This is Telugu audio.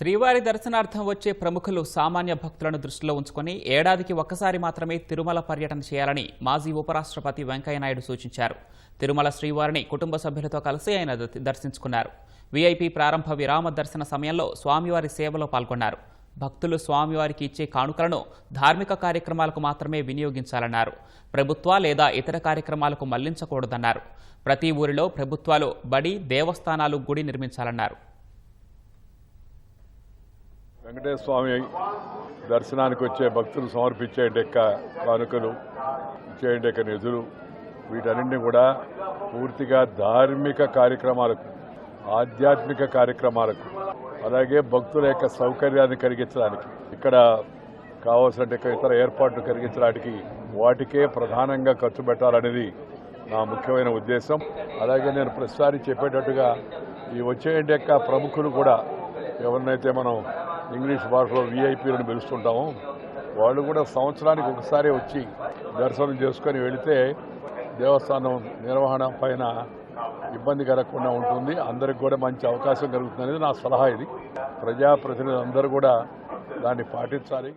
శ్రీవారి దర్శనార్థం వచ్చే ప్రముఖులు సామాన్య భక్తులను దృష్టిలో ఉంచుకొని ఏడాదికి ఒక్కసారి మాత్రమే తిరుమల పర్యటన చేయాలని మాజీ ఉపరాష్ట్రపతి వెంకయ్యనాయుడు సూచించారు. తిరుమల శ్రీవారిని కుటుంబ సభ్యులతో కలిసి ఆయన దర్శించుకున్నారు. వీఐపీ ప్రారంభ విరామ దర్శన సమయంలో స్వామివారి సేవలో పాల్గొన్నారు. భక్తులు స్వామివారికి ఇచ్చే కానుకలను ధార్మిక కార్యక్రమాలకు మాత్రమే వినియోగించాలన్నారు. ప్రభుత్వ లేదా ఇతర కార్యక్రమాలకు మళ్లించకూడదన్నారు. ప్రతి ఊరిలో ప్రభుత్వాలు బడి, దేవస్థానాలు, గుడి నిర్మించాలన్నారు. వెంకటేశ్వర స్వామి దర్శనానికి వచ్చే భక్తులు సమర్పించే కానుకలు, ఇచ్చే నిధులు, వీటన్నింటినీ కూడా పూర్తిగా ధార్మిక కార్యక్రమాలకు, ఆధ్యాత్మిక కార్యక్రమాలకు, అలాగే భక్తుల యొక్క సౌకర్యాన్ని కలిగించడానికి, ఇక్కడ కావాల్సిన ఇతర ఏర్పాట్లు కలిగించడానికి వాటికే ప్రధానంగా ఖర్చు పెట్టాలనేది నా ముఖ్యమైన ఉద్దేశం. అలాగే నేను ప్రతిసారి చెప్పేటట్టుగా ఈ వచ్చే ప్రముఖులు కూడా ఎవరినైతే మనం ఇంగ్లీష్ భాషలో వీఐపీలను పిలుస్తుంటామో వాళ్ళు కూడా సంవత్సరానికి ఒకసారి వచ్చి దర్శనం చేసుకొని వెళితే దేవస్థానం నిర్వహణ పైన ఇబ్బంది కలగకుండా ఉంటుంది. అందరికి కూడా మంచి అవకాశం కలుగుతుంది అనేది నా సలహా. ఇది ప్రజాప్రతినిధులు అందరూ కూడా దాన్ని పాటించాలి.